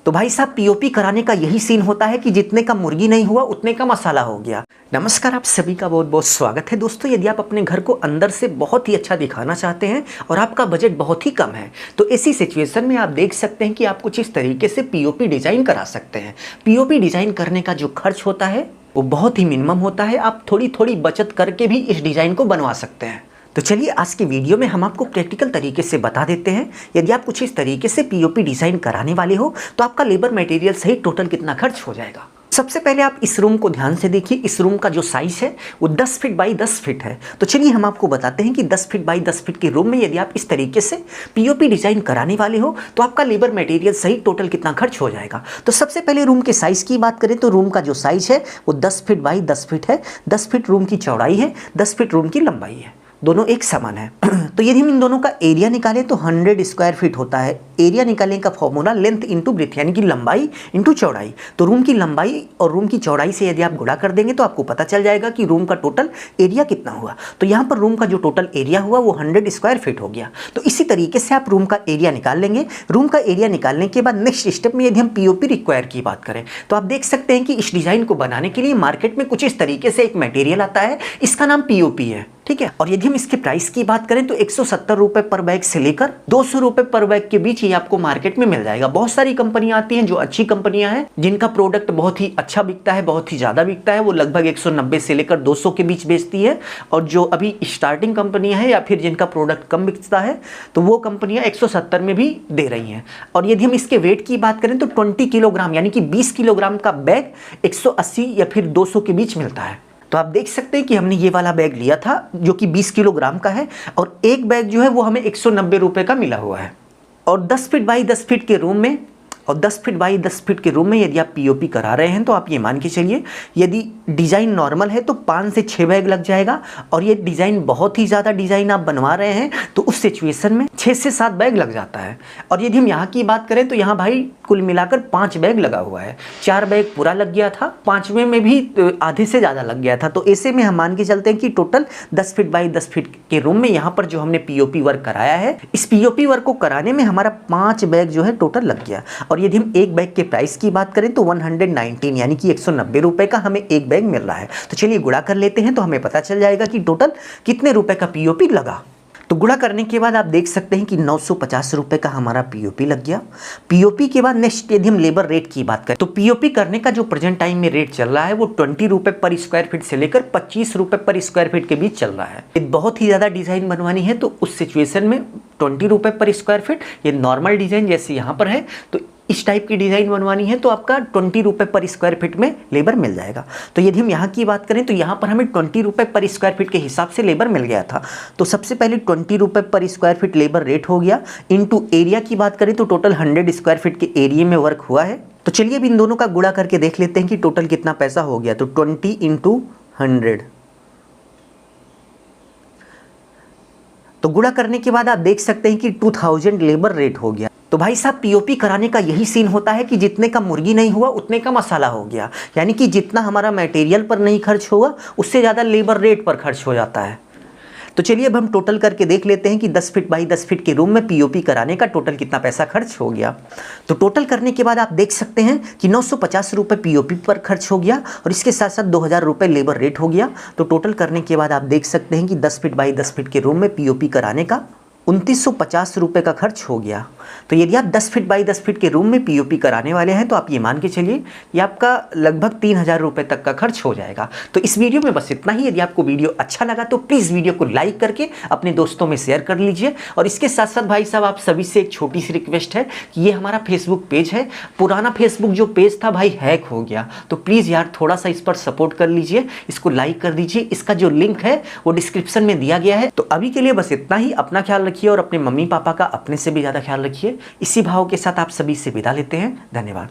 तो भाई साहब पीओपी कराने का यही सीन होता है कि जितने का मुर्गी नहीं हुआ उतने का मसाला हो गया। नमस्कार, आप सभी का बहुत बहुत स्वागत है दोस्तों। यदि आप अपने घर को अंदर से बहुत ही अच्छा दिखाना चाहते हैं और आपका बजट बहुत ही कम है तो ऐसी सिचुएशन में आप देख सकते हैं कि आप कुछ इस तरीके से पीओपी डिजाइन करा सकते हैं। पीओपी डिजाइन करने का जो खर्च होता है वो बहुत ही मिनिमम होता है। आप थोड़ी थोड़ी बचत करके भी इस डिजाइन को बनवा सकते हैं। तो चलिए आज के वीडियो में हम आपको प्रैक्टिकल तरीके से बता देते हैं। यदि आप कुछ इस तरीके से पीओपी डिजाइन कराने वाले हो तो आपका लेबर मटेरियल सहित टोटल कितना खर्च हो जाएगा। सबसे पहले आप इस रूम को ध्यान से देखिए। इस रूम का जो साइज है वो 10 फीट बाई 10 फीट है। तो चलिए हम आपको बताते हैं कि 10 फीट बाई 10 फीट के रूम में यदि आप इस तरीके से पीओपी डिजाइन कराने वाले हो तो आपका लेबर मटेरियल सहित टोटल कितना खर्च हो जाएगा। तो सबसे पहले रूम के साइज की बात करें तो रूम का जो साइज है वो 10 फीट बाई 10 फीट है। 10 फीट रूम की चौड़ाई है, 10 फीट रूम की लंबाई है, दोनों एक समान है। तो यदि हम इन दोनों का एरिया निकालें तो 100 स्क्वायर फीट होता है। एरिया निकालने का फॉर्मूला लेंथ इंटू ब्रेथ यानी कि लंबाई इंटू चौड़ाई। तो रूम की लंबाई और रूम की चौड़ाई से यदि आप गुणा कर देंगे तो आपको पता चल जाएगा कि रूम का टोटल एरिया कितना हुआ। तो यहाँ पर रूम का जो टोटल एरिया हुआ वो 100 स्क्वायर फीट हो गया। तो इसी तरीके से आप रूम का एरिया निकाल लेंगे। रूम का एरिया निकालने के बाद नेक्स्ट स्टेप में यदि हम पीओपी रिक्वायर की बात करें तो आप देख सकते हैं कि इस डिजाइन को बनाने के लिए मार्केट में कुछ इस तरीके से एक मटेरियल आता है, इसका नाम पीओपी है, ठीक है। और यदि हम इसके प्राइस की बात करें तो 170 रुपए पर बैग से लेकर 200 रुपए पर बैग के बीच ही आपको मार्केट में मिल जाएगा। बहुत सारी कंपनियां आती हैं जो अच्छी कंपनियां हैं, जिनका प्रोडक्ट बहुत ही अच्छा बिकता है, बहुत ही ज्यादा बिकता है। वो लगभग 190 से लेकर 200 के बीच बेचती है। और जो अभी स्टार्टिंग कंपनियां हैं या फिर जिनका प्रोडक्ट कम बिकता है तो वो कंपनियां 170 में भी दे रही हैं। और यदि हम इसके वेट की बात करें तो 20 किलोग्राम यानी कि 20 किलोग्राम का बैग 180 या फिर 200 के बीच मिलता है। तो आप देख सकते हैं कि हमने ये वाला बैग लिया था जो कि 20 किलोग्राम का है और एक बैग जो है वो हमें 190 रुपए का मिला हुआ है। और 10 फीट बाई 10 फीट के रूम में और 10 फीट बाई 10 फीट के रूम में यदि आप पीओपी करा रहे हैं तो आप ये मान के चलिए यदि डिज़ाइन नॉर्मल है तो 5 से 6 बैग लग जाएगा। और ये डिज़ाइन बहुत ही ज़्यादा डिज़ाइन आप बनवा रहे हैं तो उस सिचुएशन में 6 से 7 बैग लग जाता है। और यदि हम यहाँ की बात करें तो यहाँ भाई कुल मिलाकर 5 बैग लगा हुआ है। 4 बैग पूरा लग गया था, 5वें में भी आधे से ज़्यादा लग गया था। तो ऐसे में हम मान के चलते हैं कि टोटल 10 फीट बाई 10 फीट के रूम में यहाँ पर जो हमने पीओपी वर्क कराया है, इस पीओपी वर्क को कराने में हमारा 5 बैग जो है टोटल लग गया। और यदि हम एक बैग के प्राइस की बात करें तो 119 यानी कि 190 रुपए का हमें एक बैग मिल रहा है। तो चलिए गुणा कर लेते हैं तो हमें पता चल जाएगा कि टोटल कितने रुपए का पीओपी लगा। तो गुणा करने के बाद आप देख सकते हैं कि 950 रुपए का हमारा पीओपी लग गया। पीओपी के बाद नेक्स्ट यदि हम लेबर रेट की बात करें तो पीओपी करने का जो प्रेजेंट टाइम में रेट चल रहा है वो 20 रुपए पर स्क्वायर फीट से लेकर 25 रुपए पर स्क्वायर फीट के बीच चल रहा है। ये बहुत ही ज़्यादा डिज़ाइन बनवानी है तो उस सिचुएशन में 20 रुपए पर स्क्वायर फीट, ये नॉर्मल डिज़ाइन जैसे यहाँ पर है तो इस टाइप की डिज़ाइन बनवानी है तो आपका 20 रुपए पर स्क्वायर फीट में लेबर मिल जाएगा। तो यदि हम यहाँ की बात करें तो यहाँ पर हमें 20 रुपए पर स्क्वायर फीट के हिसाब से लेबर मिल गया था। तो सबसे पहले 20 रुपए पर स्क्वायर फीट लेबर रेट हो गया। इनटू एरिया की बात करें तो टोटल 100 स्क्वायर फीट के एरिया में वर्क हुआ है। तो चलिए अब इन दोनों का गुणा करके देख लेते हैं कि टोटल कितना पैसा हो गया। तो 20 इंटू 100, तो गुणा करने के बाद आप देख सकते हैं कि 2000 लेबर रेट हो गया। तो भाई साहब पीओपी कराने का यही सीन होता है कि जितने का मुर्गी नहीं हुआ उतने का मसाला हो गया। यानी कि जितना हमारा मटेरियल पर नहीं खर्च होगा उससे ज़्यादा लेबर रेट पर खर्च हो जाता है। तो चलिए अब हम टोटल करके देख लेते हैं कि 10 फीट बाई 10 फीट के रूम में पीओपी कराने का टोटल कितना पैसा खर्च हो गया। तो टोटल करने के बाद आप देख सकते हैं कि 950 रुपये पीओपी पर खर्च हो गया और इसके साथ साथ 2000 रुपये लेबर रेट हो गया। तो टोटल करने के बाद आप देख सकते हैं कि 10 फीट बाई 10 फीट के रूम में पीओपी कराने का 2950 रुपये का खर्च हो गया। तो यदि आप 10 फीट बाई 10 फीट के रूम में पीओपी कराने वाले हैं तो आप ये मान के चलिए ये आपका लगभग 3000 रुपये तक का खर्च हो जाएगा। तो इस वीडियो में बस इतना ही। यदि आपको वीडियो अच्छा लगा तो प्लीज़ वीडियो को लाइक करके अपने दोस्तों में शेयर कर लीजिए। और इसके साथ साथ भाई साहब आप सभी से एक छोटी सी रिक्वेस्ट है कि ये हमारा फेसबुक पेज है, पुराना फेसबुक जो पेज था भाई हैक हो गया। तो प्लीज़ यार थोड़ा सा इस पर सपोर्ट कर लीजिए, इसको लाइक कर दीजिए। इसका जो लिंक है वो डिस्क्रिप्शन में दिया गया है। तो अभी के लिए बस इतना ही। अपना ख्याल रखिए और अपने मम्मी पापा का अपने से भी ज़्यादा ख्याल रखिए। इसी भाव के साथ आप सभी से विदा लेते हैं। धन्यवाद।